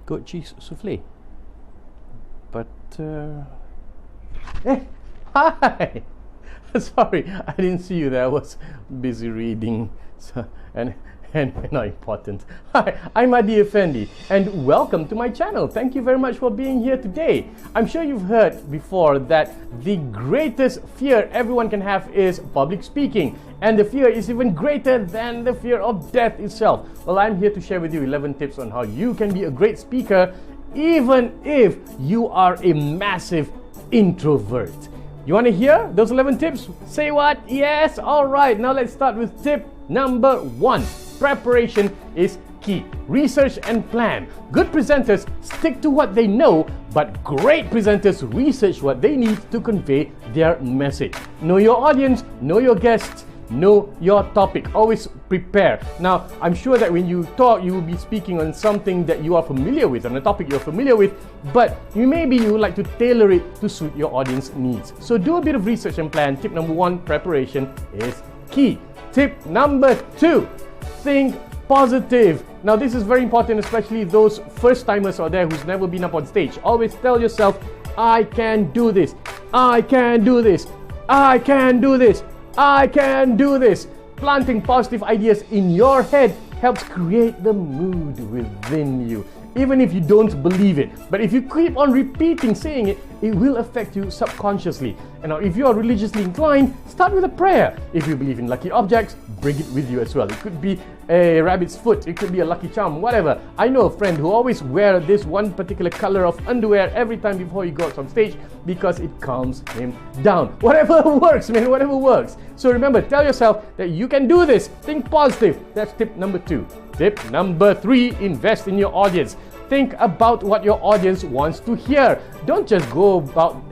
goat cheese souffle. But hi. Sorry, I didn't see you there. I was busy reading, and not important. Hi, I'm Adi Effendi, and welcome to my channel. Thank you very much for being here today. I'm sure you've heard before that the greatest fear everyone can have is public speaking, and the fear is even greater than the fear of death itself. Well, I'm here to share with you 11 tips on how you can be a great speaker even if you are a massive introvert. You want to hear those 11 tips? Say what? Yes? Alright, now let's start with tip number 1. Preparation is key. Research and plan. Good presenters stick to what they know, but great presenters research what they need to convey their message. Know your audience, know your guests, know your topic. Always prepare. Now, I'm sure that when you talk, you will be speaking on something that you are familiar with, on a topic you're familiar with, but you would like to tailor it to suit your audience needs. So do a bit of research and plan. Tip number 1, preparation is key. Tip number 2, think positive. Now, this is very important, especially those first-timers out there who's never been up on stage. Always tell yourself, I can do this. I can do this. I can do this. I can do this. Planting positive ideas in your head helps create the mood within you, even if you don't believe it. But if you keep on repeating saying it, it will affect you subconsciously. And now, if you are religiously inclined, start with a prayer. If you believe in lucky objects, bring it with you as well. It could be a rabbit's foot, it could be a lucky charm, whatever. I know a friend who always wears this one particular color of underwear every time before he goes on stage because it calms him down. Whatever works, man, whatever works. So remember, tell yourself that you can do this. Think positive. That's tip number 2. Tip number 3, invest in your audience. Think about what your audience wants to hear. Don't just go about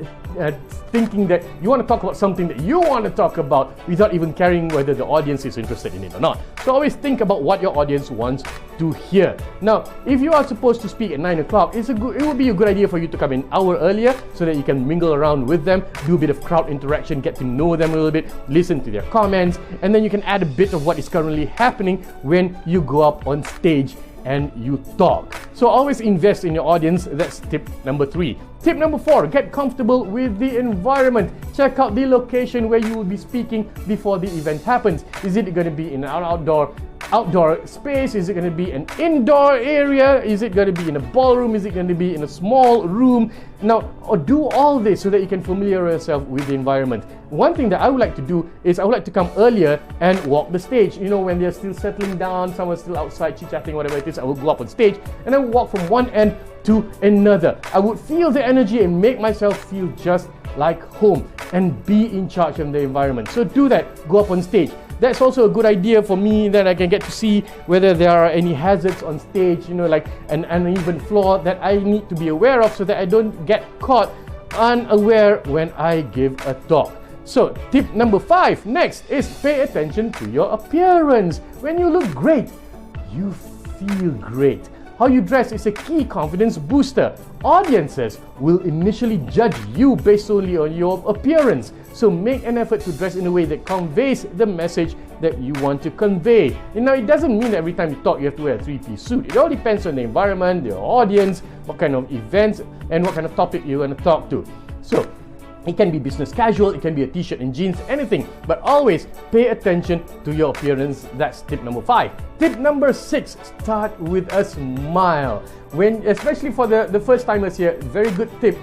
thinking that you want to talk about something that you want to talk about without even caring whether the audience is interested in it or not. So always think about what your audience wants to hear. Now, if you are supposed to speak at 9 o'clock, it would be a good idea for you to come an hour earlier so that you can mingle around with them, do a bit of crowd interaction, get to know them a little bit, listen to their comments, and then you can add a bit of what is currently happening when you go up on stage and you talk. So always invest in your audience. That's tip number 3. Tip number 4, get comfortable with the environment. Check out the location where you will be speaking before the event happens. Is it going to be in an outdoor space? Is it going to be an indoor area? Is it going to be in a ballroom? Is it going to be in a small room? Now, do all this so that you can familiarize yourself with the environment. One thing that I would like to do is I would like to come earlier and walk the stage. You know, when they're still settling down, someone's still outside chit-chatting, whatever it is, I will go up on stage and I will walk from one end to another. I would feel the energy and make myself feel just like home and be in charge of the environment. So do that, go up on stage. That's also a good idea for me, that I can get to see whether there are any hazards on stage, you know, like an uneven floor that I need to be aware of so that I don't get caught unaware when I give a talk. So tip number 5 next is pay attention to your appearance. When you look great, you feel great. How you dress is a key confidence booster. Audiences will initially judge you based solely on your appearance. So make an effort to dress in a way that conveys the message that you want to convey. And now, it doesn't mean that every time you talk you have to wear a 3-piece suit. It all depends on the environment, the audience, what kind of events, and what kind of topic you're going to talk to. So it can be business casual, it can be a t-shirt and jeans, anything. But always pay attention to your appearance. That's tip number 5. Tip number 6, start with a smile. Especially for the first timers here, very good tip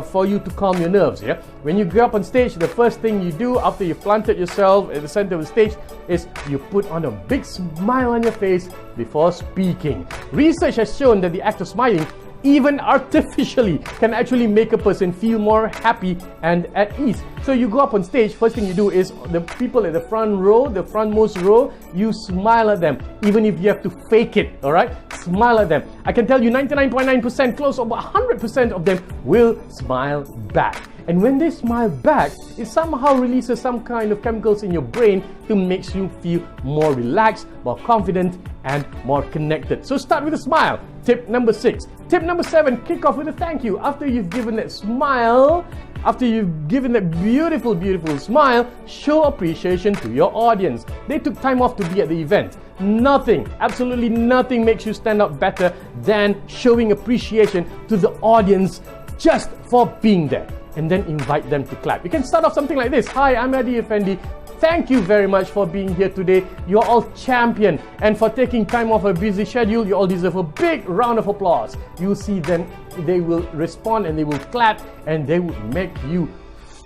for you to calm your nerves. Yeah, when you go up on stage, the first thing you do after you've planted yourself at the center of the stage is you put on a big smile on your face before speaking. Research has shown that the act of smiling, even artificially, can actually make a person feel more happy and at ease. So you go up on stage, first thing you do is the people at the front row, the frontmost row, you smile at them, even if you have to fake it, alright? Smile at them. I can tell you 99.9%, close over 100% of them will smile back. And when they smile back, it somehow releases some kind of chemicals in your brain to make you feel more relaxed, more confident, and more connected. So start with a smile. Tip number 6. Tip number 7, kick off with a thank you. After you've given that smile, after you've given that beautiful, beautiful smile, show appreciation to your audience. They took time off to be at the event. Nothing, absolutely nothing makes you stand out better than showing appreciation to the audience just for being there. And then invite them to clap. You can start off something like this. Hi, I'm Adi Effendi. Thank you very much for being here today. You're all champion, and for taking time off a busy schedule, you all deserve a big round of applause. You'll see them, they will respond and they will clap, and they will make you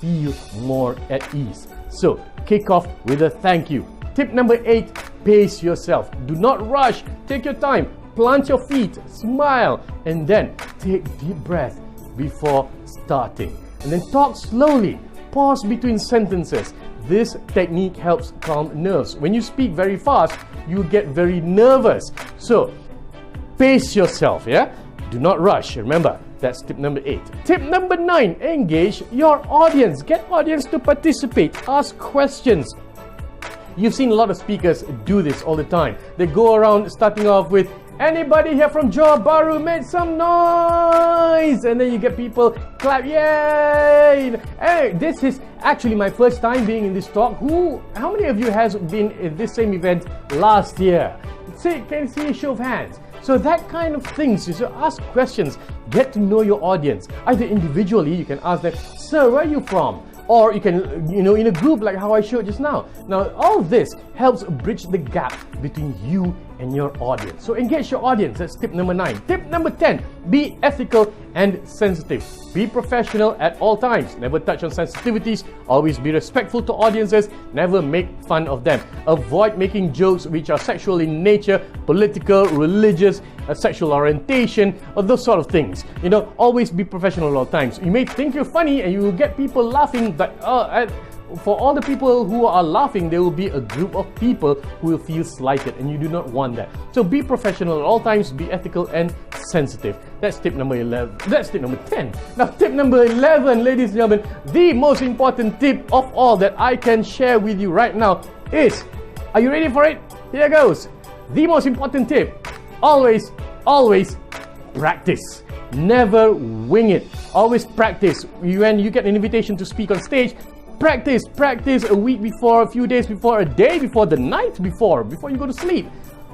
feel more at ease. So kick off with a thank you. Tip number 8, pace yourself. Do not rush. Take your time. Plant your feet, smile, and then take deep breath before starting. And then talk slowly. Pause between sentences. This technique helps calm nerves. When you speak very fast, you get very nervous. So, pace yourself, yeah? Do not rush. Remember, that's tip number 8. Tip number 9, engage your audience. Get audience to participate. Ask questions. You've seen a lot of speakers do this all the time. They go around starting off with, anybody here from Johor Bahru, make some noise, and then you get people clap, yay! Hey, this is actually my first time being in this talk. How many of you has been in this same event last year? Can you see a show of hands? So that kind of things, you should ask questions, get to know your audience. Either individually, you can ask them, sir, where are you from? Or you can, in a group like how I showed just now. Now, all this helps bridge the gap between you and your audience. So engage your audience. That's tip number 9. Tip number 10, be ethical and sensitive. Be professional at all times. Never touch on sensitivities. Always be respectful to audiences. Never make fun of them. Avoid making jokes which are sexual in nature, political, religious, sexual orientation, or those sort of things. Always be professional at all times. You may think you're funny and you will get people laughing, but for all the people who are laughing, there will be a group of people who will feel slighted, and you do not want that. So be professional at all times, be ethical and sensitive. That's tip number 11. That's tip number 10. Now, tip number 11, ladies and gentlemen, the most important tip of all that I can share with you right now is, are you ready for it? Here goes. The most important tip, always practice. Never wing it. Always practice. When you get an invitation to speak on stage, practice a week before, a few days before, a day before, the night before you go to sleep.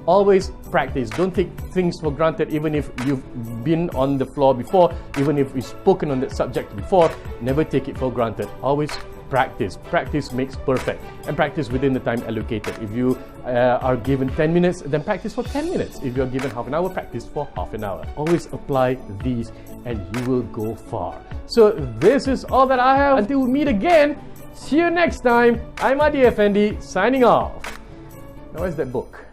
Always practice. Don't take things for granted, even if you've been on the floor before, even if you've spoken on that subject before. Never take it for granted. Always practice. Practice makes perfect, and practice within the time allocated. If you are given 10 minutes, then practice for 10 minutes. If you're given half an hour, practice for half an hour. Always apply these and you will go far. So this is all that I have. Until we meet again, see you next time. I'm Adi Effendi signing off. Now, where's that book?